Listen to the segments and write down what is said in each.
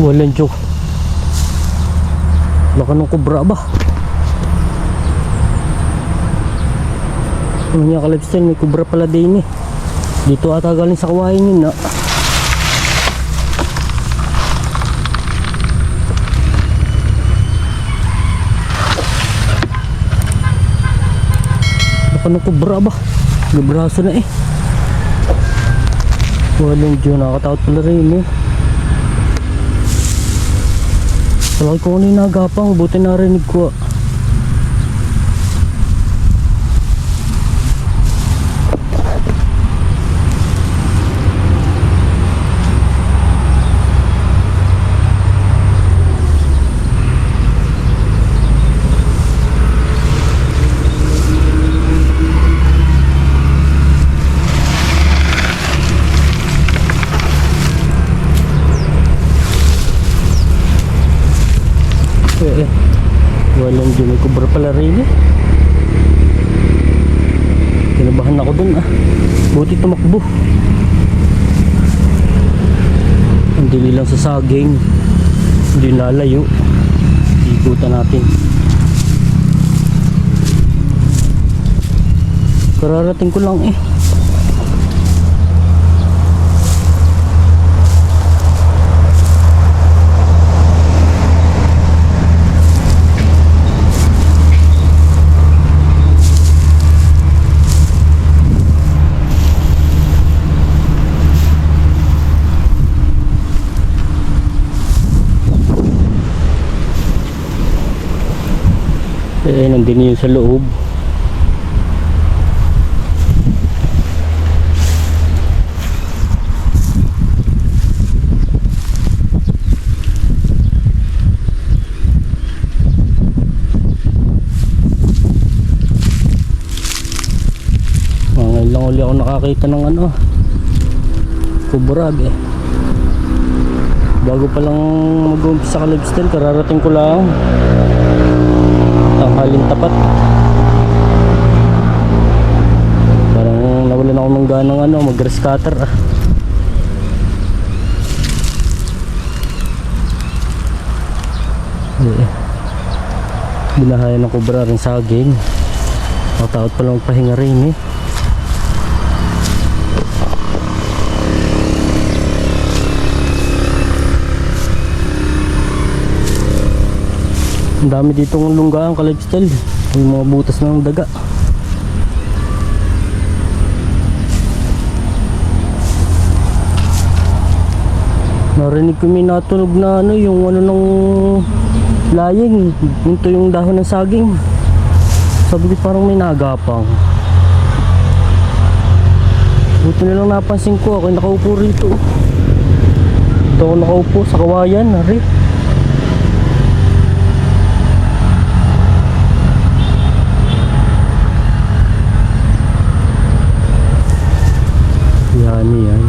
Walang joke. Laka ng kubra ba? Ano niya kalipsel, may kubra pala din eh. Dito ata galing sa kawain yun na. Laka ng kubra ba? Libraso na eh. Walang joke, nakakatakot pala rin eh. Salaki ko ano yung nagapang, buti narinig ko. Walang dyan, may kubra pala rin eh. Kinabahan ako dun ah. Buti tumakbo. Ang dili lang sa saging, hindi lalayo. Ikutan natin. Kararating ko lang eh. Eh, nandun yun sa loob. Ngayon lang uli ako nakakita ng ano, kubrag eh. Bago pa lang mag-umpisa ka lifestyle, kararating ko lang. Tanghalin tapat. Parang nawalan ako ng ganang ano, mag-grass cutter ah. Binahayan ng kubra rin saging. Mataot pa lang magpahinga rin eh. Ang dami ditong lunggaan ka-lifestyle. Yung mga butas ng daga. Narinig ko may natunog na ano, yung ano ng laying. Minto yung dahon ng saging. Sabi ko parang may nagapang. Buti na lang napansin ko. Ako nakaupo rito. Ito ako nakaupo sa kawayan. Nari. Yan.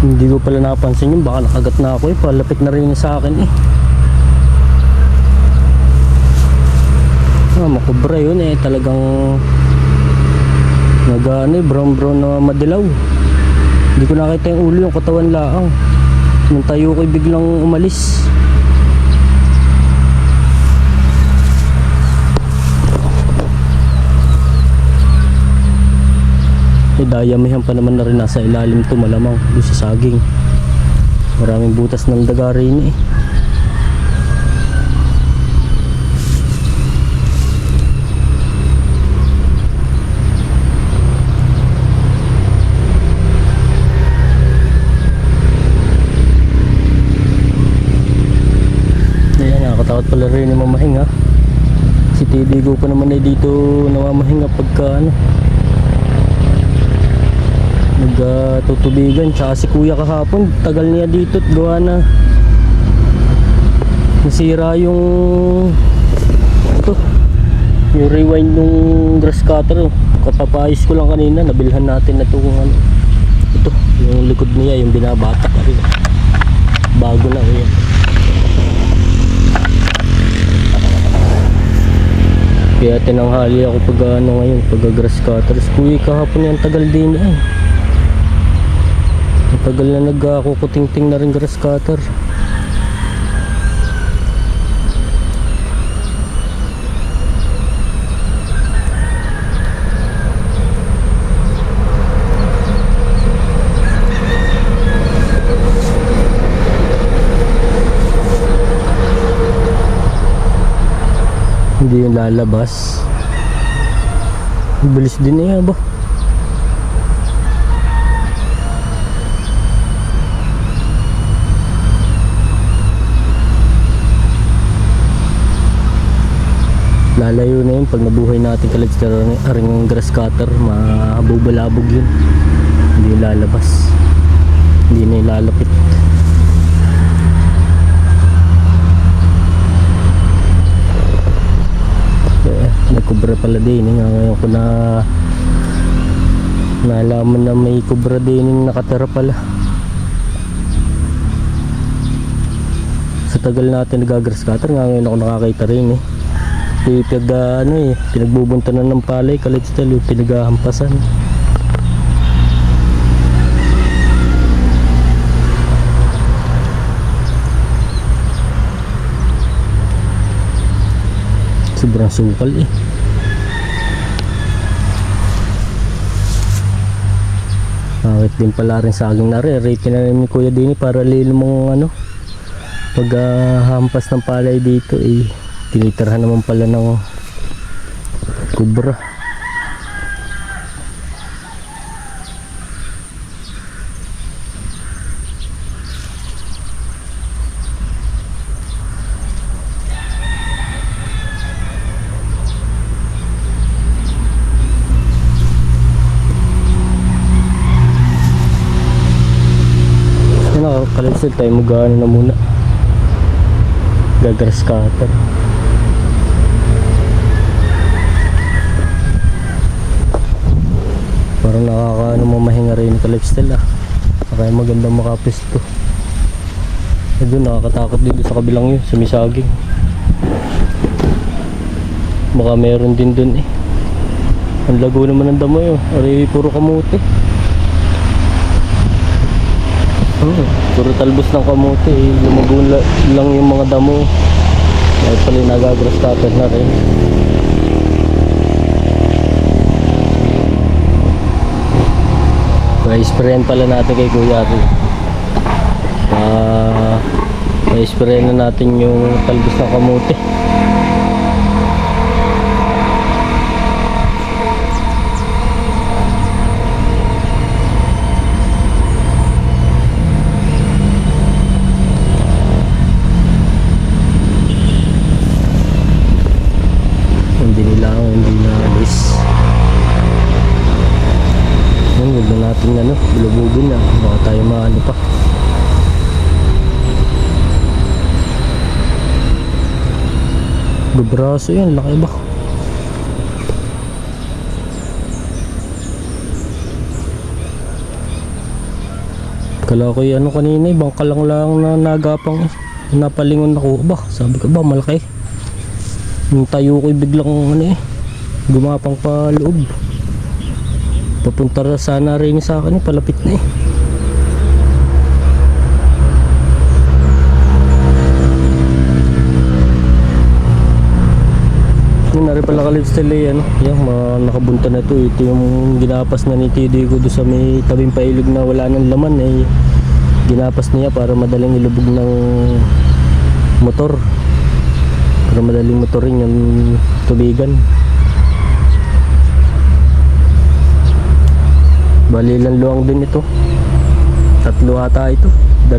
Hindi ko pala napansin yun. Baka nakagat na ako eh. Palapit na rin sa akin eh. Makubra yun eh. Talagang nag-ano eh, brown na madilaw. Hindi ko nakita yung ulo, yung katawan laang. Nung tayo ko biglang umalis. May dayamihan pa naman na rin nasa ilalim to, malamang doon sa saging. Maraming butas ng daga rin eh. Ayan, nakakatakot pala rin yung mamahinga. Si TV ko pa naman ay dito namamahinga pagka ano, nagtutubigan. Tsaka si kuya kahapon, tagal niya dito at gawa na nasira yung ito, yung rewind ng grass cutter. Kapapayos ko lang kanina, nabilhan natin na ito kung ano, ito, yung likod niya, yung binabatak rin. Bago na yan. Kaya tinanghali ako pag ano ngayon, pag grass cutter. Kuwi kahapon yan, tagal din eh. Tagal na nagkukuting-ting na rin grass cutter. Hindi yung lalabas. Bilis din eh ba? Lalayo na yun pag nabuhay natin kalagster aring grass cutter, mabubalabog yun. Hindi yung lalabas, hindi na yung lalapit. May kubra pala din ngayon ko na nalaman na may kubra din yung nakatira pala. Sa tagal natin nagagrass cutter ngayon ako nakakita rin eh. Pinagbubuntanan ng palay kalitstal yung pinagahampasan. Sobrang sukal eh. Bakit din pala rin saging na rin. Rate na rin ni Kuya Dini para lilo mong paghampas ng palay dito eh. Tinitirahan naman pala ng kubra. Kalisod tayo magano na muna, gagrass cutter. Parang nakakaano mamahinga rin kalipstel ah. Kaya magandang makapisto. Doon nakakatakot dito sa kabilang yun, sa misaging. Baka meron din dun eh. Ang lago naman ng damo yun, ari puro kamote. Puro talbos ng kamote eh. Lumago lang yung mga damo. Ay pala nagagrass cutter na rin. I-sprayan pala natin kay Kuya Ari. I-sprayan na natin yung talbos ng kamote. Hindi na alis. Huwag na natin bulubugin na. Baka tayo maano pa. Babraso yan, laki ba? Kala ko yung kanina, ibang kalang lang na nagapang napalingon ako ba? Sabi ko ba malaki? Yung tayo ko biglang gumapang pa loob. Papunta sana rin sa akin palapit na eh. Yun na rin pala kalipstel eh, yung nakabunta na ito. Ito yung ginapas na ni Tidoy ko doon sa may tabing pailog na wala nang laman eh. Ginapas niya para madaling ilubog ng motor, para madaling motorin yung tubigan. Bali lang luwang din ito. 3 ata ito, 2.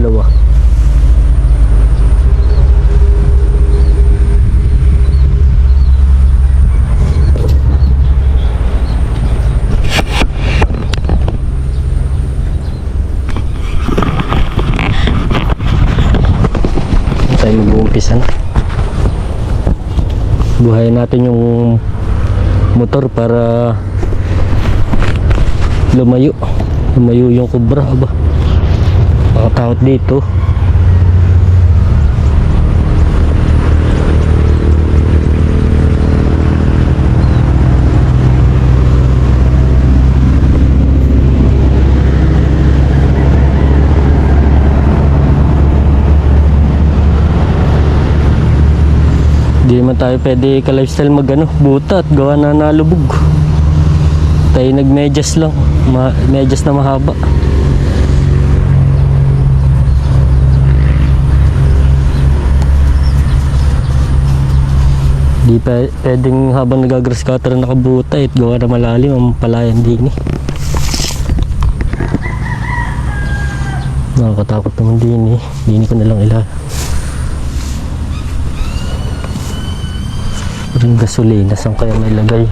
Tayo mag-uumpisa na. Buhayin natin yung motor para lumayo yung kubra. Aba, nakatakot dito. naman tayo pwede ka-lifestyle mag ano, buta at gawa na nalubog. Tayo nag-medyas lang, medyas na mahaba. Di pa pwedeng habang nagagrass cutter na nakabuta at gawa na malalim ang palayan din eh. Nakakatakot naman din eh. Hindi ko na lang ila. Ring gasolina, saan kaya may lagay?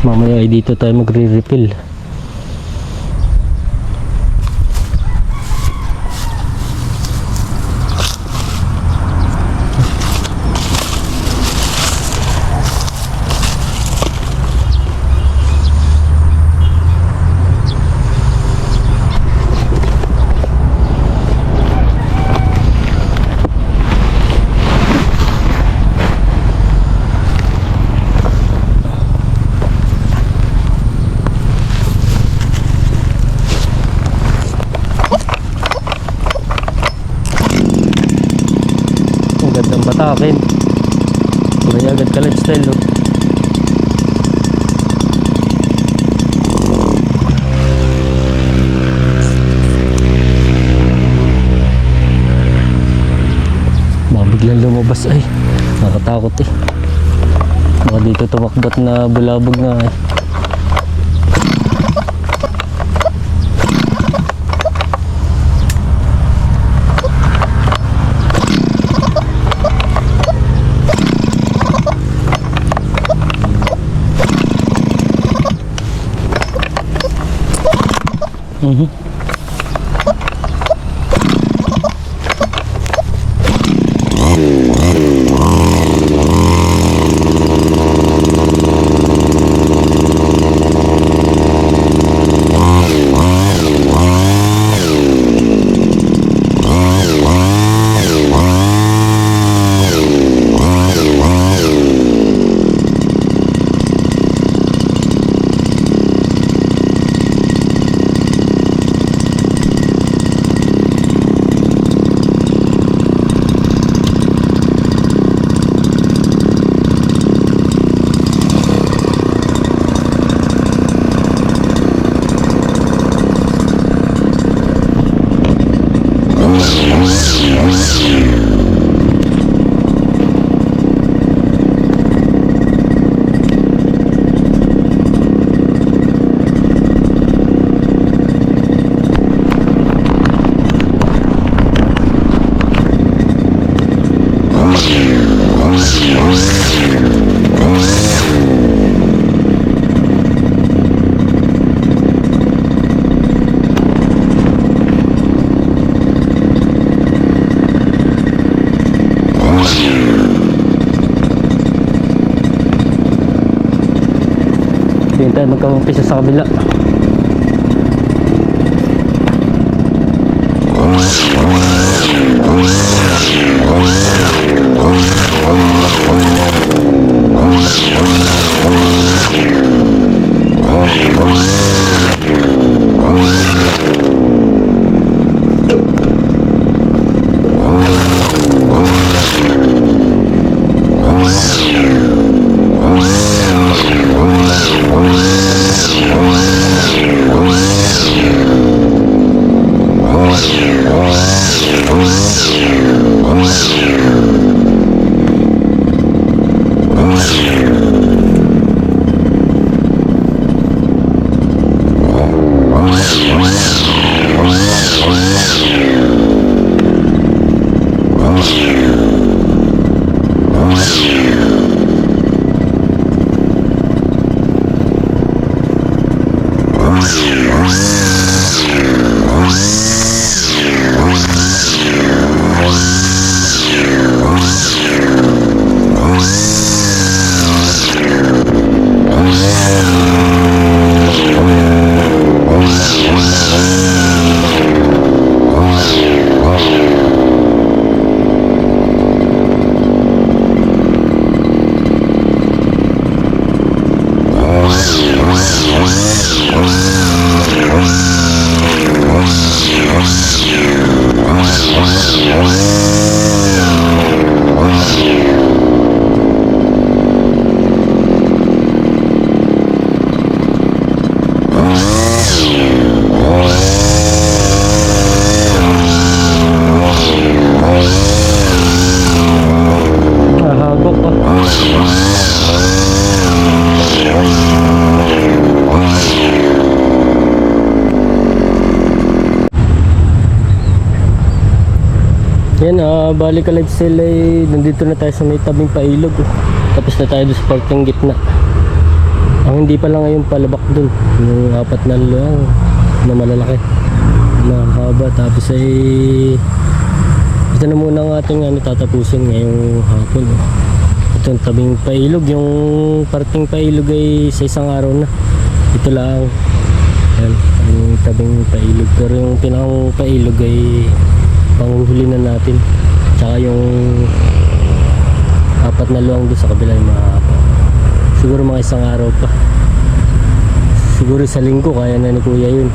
Mamaya ay dito tayo magre-refill. Gandang batakin. May agad ka lifestyle, no? Baka biglang lumabas ay. Nakatakot eh. Baka dito tumakbat na bulabog nga eh. Hindi tayo magkakumpisa sa kabila. Yan, balik ka lifestyle ay nandito na tayo sa may tabing pailog. Tapos na tayo doon sa parting gitna. Ang hindi pa lang ngayon palabak dun, yung apat na luang na malalaki na haba. Tapos ay ito na muna ang ating tatapusin ngayong hapon. Ito ang tabing pailog. Yung parting pailog ay sa isang araw na. Ito lang. Yan, yung tabing pailog. Pero yung pinakang pailog ay panguhuli na natin. Tsaka yung apat na luang doon sa kabila yung mahaba. Siguro mga isang araw pa. Siguro sa linggo kaya na ni kuya yun.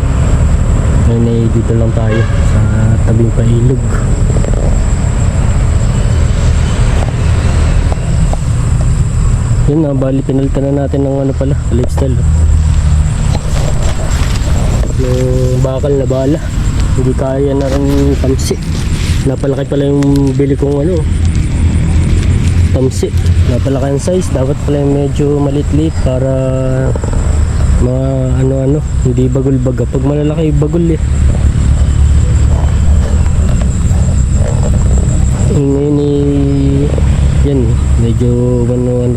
Ngayon ay dito lang tayo sa tabing pailog. Yun na, bali pinalitan na natin ng lifestyle. Yung bakal na bala, hindi kaya na rin tamsi. Napalaki pala yung bili kong tamsi. Napalaki ang size, dapat pala yung medyo maliit-liit para mga hindi bagol-baga. Pag malalaki bagol ngayon yan, medyo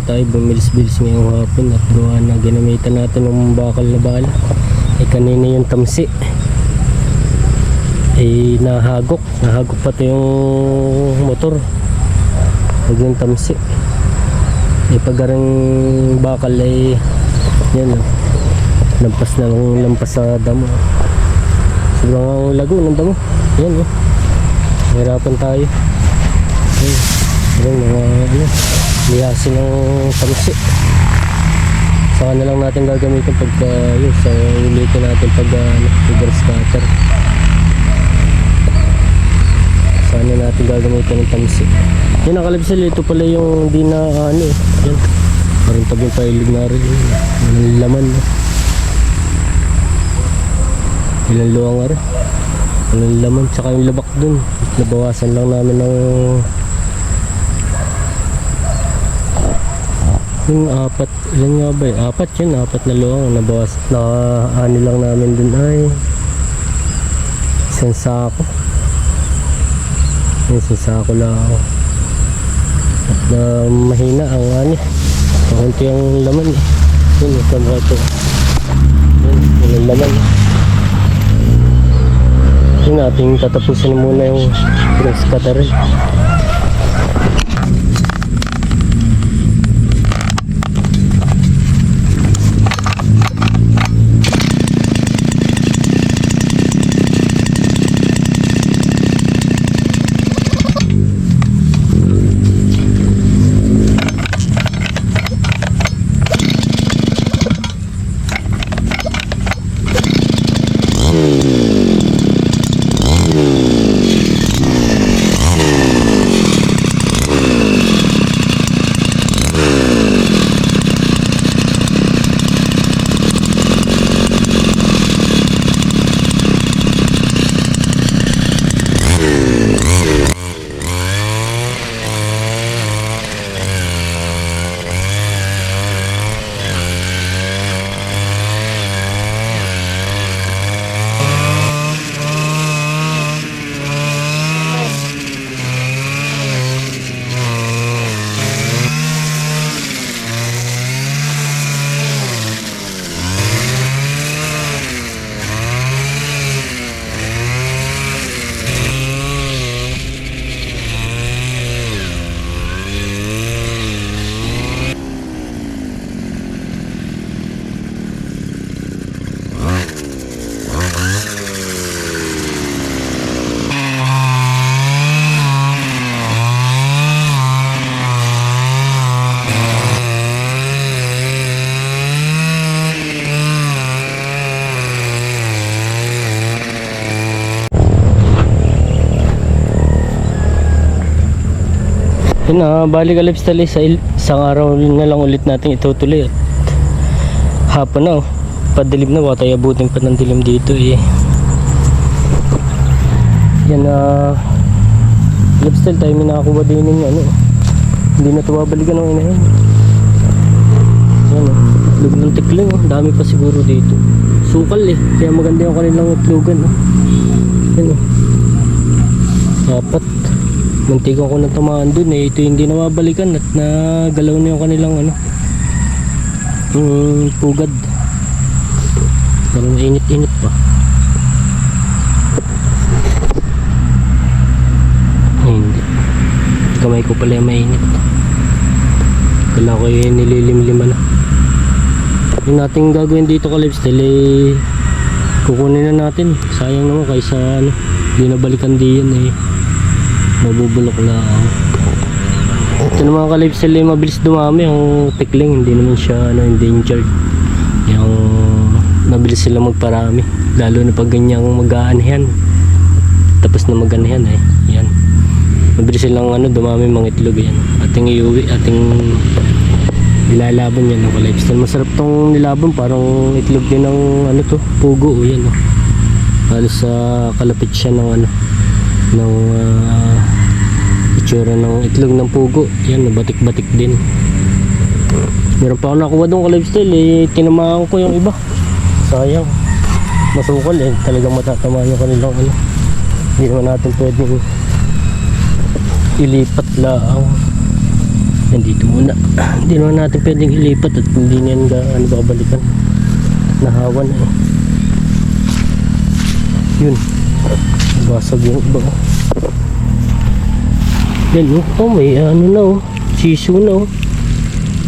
tayo bumilis-bilis ngayong hapon at gawa na ginamitan natin ng bakal na bala. Kanina yung tamsi nahagok pati yung motor pag yung tamsi pag-arang bakal yan lampas sa damo. Sobrang lago ng damo yan hirapan tayo yan mga liyasin ng tamsi. Saka na lang natin gagamitin pagka sa ulitin natin pag grass cutter. Saka na natin gagamitin ng tamsi. Yan ang kalabsal, ito pala yung di na yan. Parang tabing pailog na rin. Yung laman. Ilang luwang nga rin. Yung laman, tsaka yung labak dun. Nabawasan lang namin ng yung apat, ilan nga ba apat yun, apat na luwang nabawas na lang namin dun ay isang sako. Isang sako lang at mahina ang kakunti ang laman yun, kamukha ito yun, yung laman yun, ating tatapusin muna yung grass cutter. Yun na, balik ka lifestyle sa isang araw na lang ulit natin itutuloy at hapon na padilim na, tayo abutin pa ng dilim dito yan lifestyle tayo may nakakuha din ng Hindi na ito babalikan ng inahin. Yan o. Itlog ng tikling o. Dami pa siguro dito. Sukal eh. Kaya maganda yung kanilang itlogan o. Yan o. Apat. Muntikan ko na tamaan dun eh. Ito hindi na mabalikan at nagalaw na yung kanilang ano. Pugad. Pero mainit-init pa. Hindi. Kamay ko pala yung mainit. Kala ko yung nililimlima na. Yung nating gagawin dito ka lifestyle eh, kukunin na natin. Sayang naman kaysa ano, hindi na balikan diyan eh. Mabubulok na. Ito naman ka lifestyle eh, mabilis dumami ang tikling. Hindi naman siya ano, endangered. Yung mabilis sila magparami. Lalo na pag ganyang mag-aanihan. Tapos na mag-aanihan eh. Yan. Mabilis silang ano, dumami mga itlog yan. Ating iuwi, ating nilalaban yan ng lifestyle. Masarap tong nilaban, parang itlog din ng ano to, pugo o yan. Halos kalapit siya ng ano, ng itsura ng itlog ng pugo. Yan, batik-batik din. Meron pa ako nakuha doon ka lifestyle eh, tinamaan ko yung iba. Sayang. Masukal eh, talagang matatamaan yung kanilang ano. Hindi naman natin pwedeng ilipat lang. Nandito muna. Hindi naman natin pwedeng ilipat at hindi niyan ano babalikan. Nahawan eh. Yun. Basag yung iba. Yan oh, may ano na oh. Sisu na oh.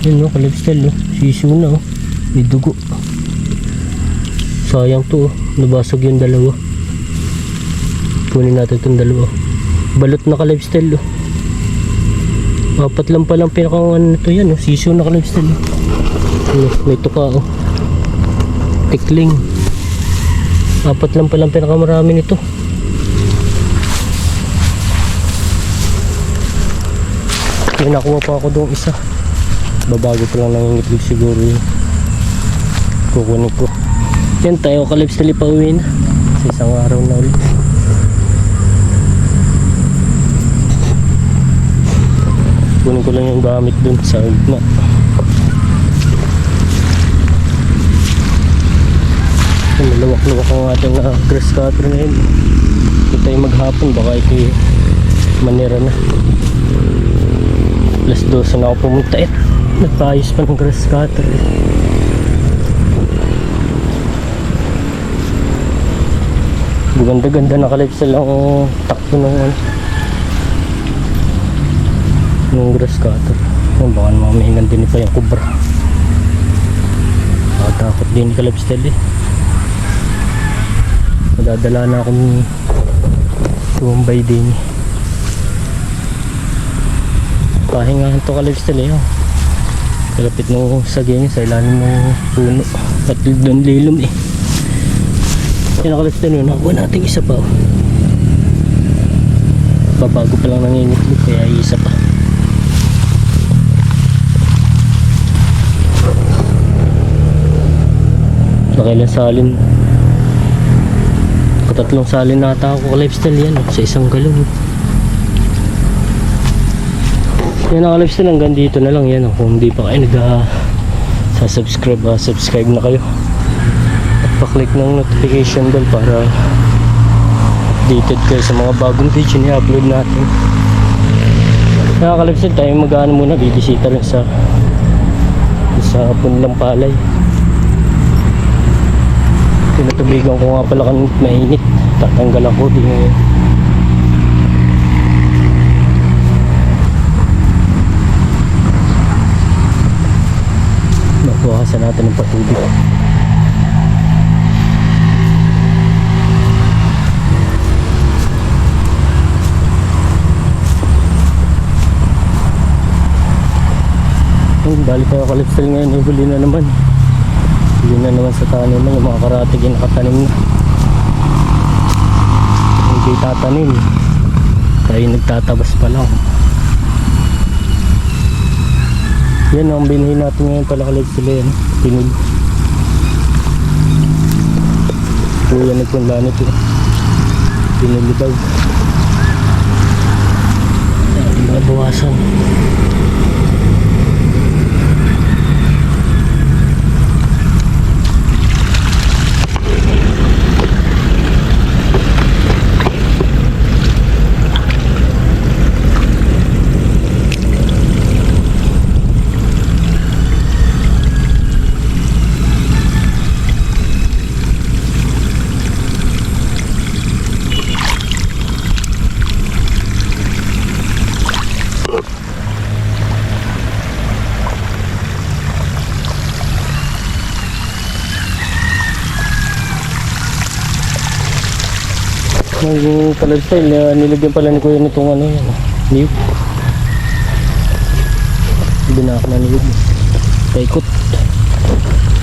Yan oh, kalipstel oh. Sisu na oh. May dugo. Sayang to oh. Nabasag yung dalawa. Punin natin itong dalawa. Balot na kalipstel oh. Apat lang palang pinakang ano nito yan oh. Sisu na kalipstel oh. May tuka oh. Tikling. Apat lang palang pinakamarami nito. May nakuha pa ako doong isa. Babago pa lang nangingitlog siguro yun. Kukunin ko. Yan tayo kalipstel pa uwi na. Sa isang araw na ulit. Kunin ko lang yung gamit dun sa gitna. Malawak-lawak ang ating grass cutter na yun. Ito tayo maghapon, baka ito yung manira na. Alas 12 na ako pumunta eh. Nagpaayos pa ng grass cutter eh. Ganda-ganda nakalipsel ang takbo ng ano, ng grass cutter. Baka mamahingan din pa yung kubra. Takot din kalipsel eh. Madadala na akong tumbay din. Pahingahan to kalipsel eh. Kalapit ng saging sa ilalim ng puno. At doon lilom eh. Yan ang kalipsel yun. Nakuha natin isa pa. Babago pa lang nangingitlog kaya isa pa. Nakailan salin. Tatlong salin na ata ako ka-lifestyle yan sa isang galon. Yan ang ka-lifestyle, hanggang dito na lang yan. Kung hindi pa kayo subscribe na kayo at pa-click ng notification bell para updated kayo sa mga bagong video na i-upload natin. Yan ang ka-lifestyle, tayo mag-ano muna, bibisita rin sa Punlang Palay. Tinatubigan ko nga pala kanina mainit. Tatanggal ako din ngayon. Nakuhasan natin ng patubig. Balik tayo kalipsel ngayon. Huli na naman. Huli na naman sa tanim na yung mga karatig yung nakatanim na. Hindi tatanim. Tayo nagtatabas pa lang. Yan ang binhin natin ngayon pala kalipsel yan. Pinil. Kuya nagpunla nito. Pinili daw. Nabawasan. Yung ka-lifestyle, nilagyan pala ni Kuya nitong ano yan, niyog. Binak na niyog. Paikot.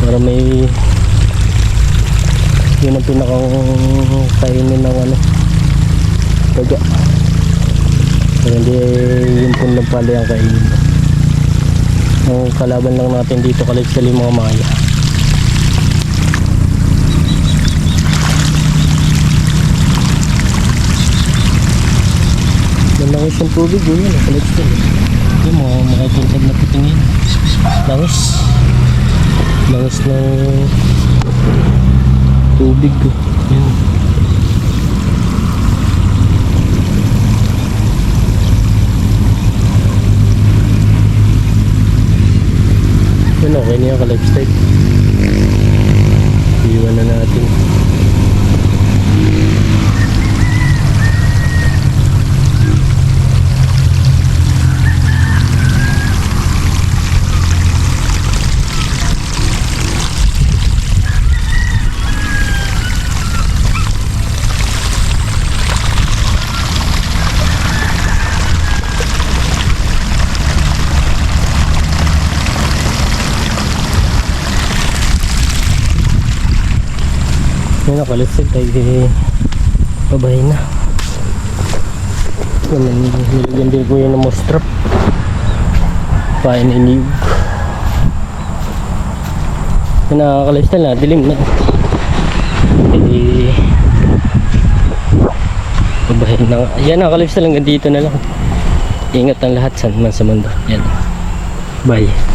Para may yun ang pinakang kainin ng ano, taga. Pero hindi yung punlang pala yung kainin. Ang kalaban lang natin dito ka-lifestyle yung mga maya. Langis yung tubig yun yun, ka-lifestyle. Yung mga makikintag na pitingin. Langis. Langis ng tubig. Yan. Yan, okay na yan ka-lifestyle. Iwan na natin. Yan na ka-lifestyle tayo babay na. Nilagyan din ko yun ng mostrap. Pain iniyog. Yan na ka-lifestyle na, dilim na. Babay na. Yan na ka-lifestyle hanggang dito na lang. Ingat ang lahat saan man sa mundo. Yan. Bye.